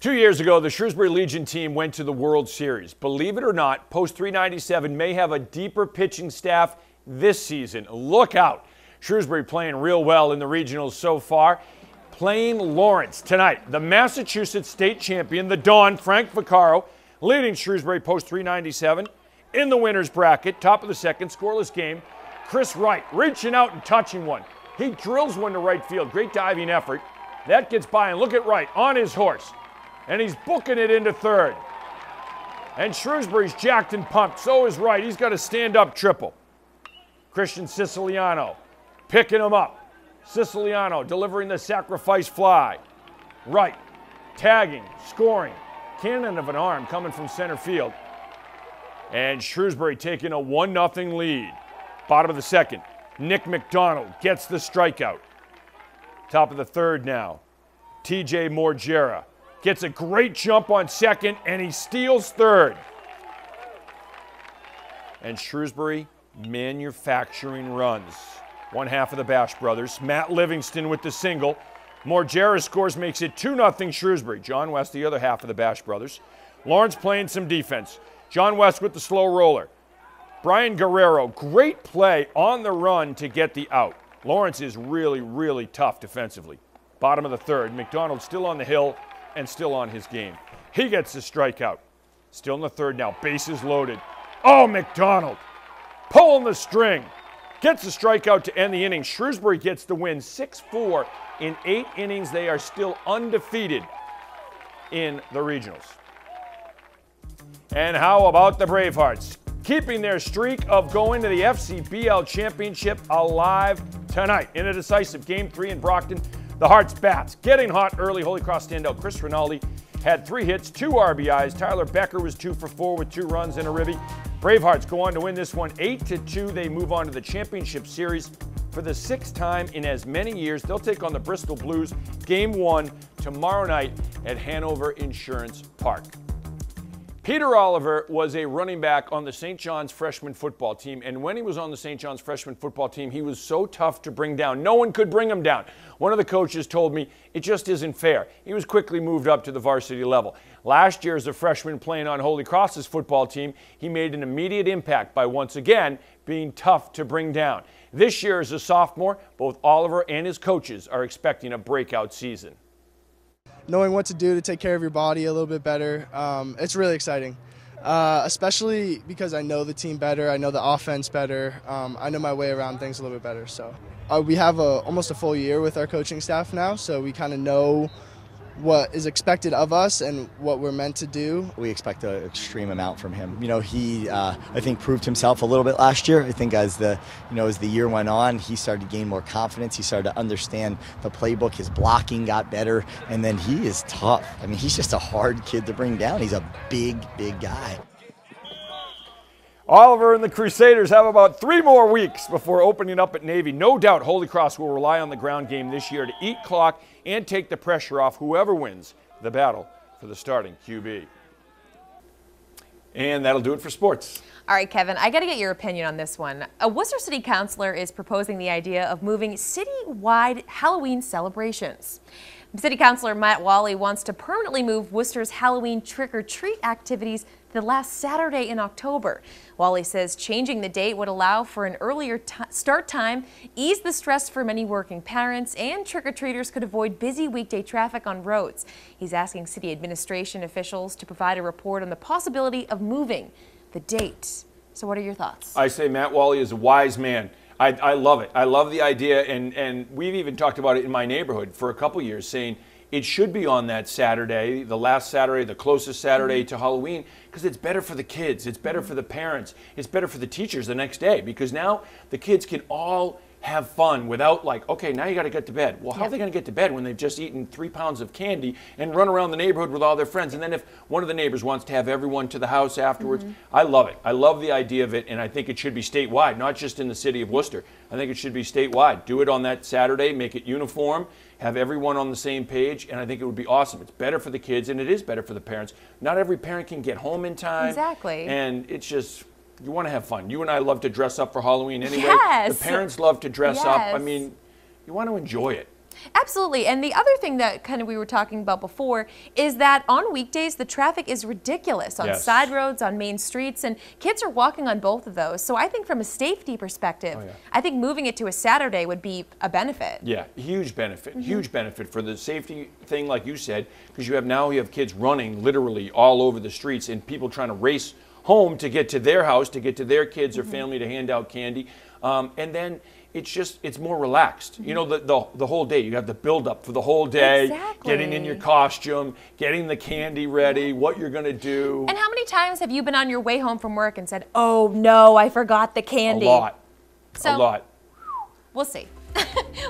2 years ago, the Shrewsbury Legion team went to the World Series. Believe it or not, Post 397 may have a deeper pitching staff this season. Look out. Shrewsbury playing real well in the regionals so far. Playing Lawrence tonight. The Massachusetts state champion, the Don, Frank Vaccaro, leading Shrewsbury Post 397 in the winner's bracket. Top of the second, scoreless game. Chris Wright reaching out and touching one. He drills one to right field. Great diving effort. That gets by, and look at Wright on his horse. And he's booking it into third. And Shrewsbury's jacked and pumped. So is Wright. He's got a stand-up triple. Christian Siciliano picking him up. Siciliano delivering the sacrifice fly. Wright tagging, scoring. Cannon of an arm coming from center field. And Shrewsbury taking a 1-0 lead. Bottom of the second. Nick McDonald gets the strikeout. Top of the third now. TJ Morgera gets a great jump on second, and he steals third. And Shrewsbury manufacturing runs. One half of the Bash brothers. Matt Livingston with the single. Morgera scores, makes it 2-0 Shrewsbury. John West, the other half of the Bash brothers. Lawrence playing some defense. John West with the slow roller. Brian Guerrero, great play on the run to get the out. Lawrence is really, really tough defensively. Bottom of the third. McDonald still on the hill and still on his game. He gets the strikeout. Still in the third now. Bases loaded. Oh, McDonald pulling the string. Gets the strikeout to end the inning. Shrewsbury gets the win 6-4 in 8 innings. They are still undefeated in the regionals. And how about the Bravehearts? Keeping their streak of going to the FCBL Championship alive tonight in a decisive Game 3 in Brockton. The Hearts bats getting hot early. Holy Cross standout Chris Rinaldi had 3 hits, 2 RBIs. Tyler Becker was 2 for 4 with 2 runs and a ribby. Bravehearts go on to win this one 8-2. They move on to the championship series for the 6th time in as many years. They'll take on the Bristol Blues Game 1 tomorrow night at Hanover Insurance Park. Peter Oliver was a running back on the St. John's freshman football team, and when he was on the St. John's freshman football team, he was so tough to bring down. No one could bring him down. One of the coaches told me it just isn't fair. He was quickly moved up to the varsity level. Last year, as a freshman playing on Holy Cross's football team, he made an immediate impact by once again being tough to bring down. This year, as a sophomore, both Oliver and his coaches are expecting a breakout season. Knowing what to do to take care of your body a little bit better, it's really exciting, especially because I know the team better, I know the offense better, I know my way around things a little bit better. So we have almost a full year with our coaching staff now, so we kind of know what is expected of us and what we're meant to do. We expect an extreme amount from him. You know, he I think proved himself a little bit last year. I think as the year went on, he started to gain more confidence. He started to understand the playbook. His blocking got better, and then he is tough. I mean, he's just a hard kid to bring down. He's a big guy. Oliver and the Crusaders have about 3 more weeks before opening up at Navy. No doubt Holy Cross will rely on the ground game this year to eat clock and take the pressure off whoever wins the battle for the starting QB. And that'll do it for sports. All right, Kevin, I got to get your opinion on this one. A Worcester City Councilor is proposing the idea of moving city-wide Halloween celebrations. City Councilor Matt Wally wants to permanently move Worcester's Halloween trick-or-treat activities to the last Saturday in October. Wally says changing the date would allow for an earlier start time, ease the stress for many working parents, and trick-or-treaters could avoid busy weekday traffic on roads. He's asking city administration officials to provide a report on the possibility of moving the date. So what are your thoughts? I say Matt Wally is a wise man. I love it. I love the idea, and we've even talked about it in my neighborhood for a couple years, saying it should be on that Saturday, the last Saturday, the closest Saturday to Halloween, because it's better for the kids, it's better for the parents, it's better for the teachers the next day, because now the kids can all have fun without like, okay, now you got to get to bed. Well, how are they going to get to bed when they've just eaten 3 pounds of candy and run around the neighborhood with all their friends? And then if one of the neighbors wants to have everyone to the house afterwards, I love it. I love the idea of it, and I think it should be statewide, not just in the city of Worcester. I think it should be statewide. Do it on that Saturday, make it uniform, have everyone on the same page, and I think it would be awesome. It's better for the kids, and it is better for the parents. Not every parent can get home in time. Exactly. And it's just, you want to have fun. You and I love to dress up for Halloween anyway. Yes. The parents love to dress up. I mean, you want to enjoy it. Absolutely. And the other thing that kind of we were talking about before is that on weekdays, the traffic is ridiculous on side roads, on main streets, and kids are walking on both of those. So I think from a safety perspective, I think moving it to a Saturday would be a benefit. Yeah, huge benefit, huge benefit for the safety thing, like you said, because you have kids running literally all over the streets and people trying to race home to get to their house, to get to their kids or family to hand out candy. And then it's more relaxed. You know, the whole day, you have the build up for the whole day, getting in your costume, getting the candy ready, what you're going to do. And how many times have you been on your way home from work and said, oh no, I forgot the candy? A lot. So, a lot. We'll see.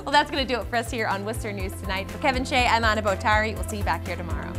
Well, that's going to do it for us here on Worcester News Tonight. For Kevin Shea, I'm Anna Botari. We'll see you back here tomorrow.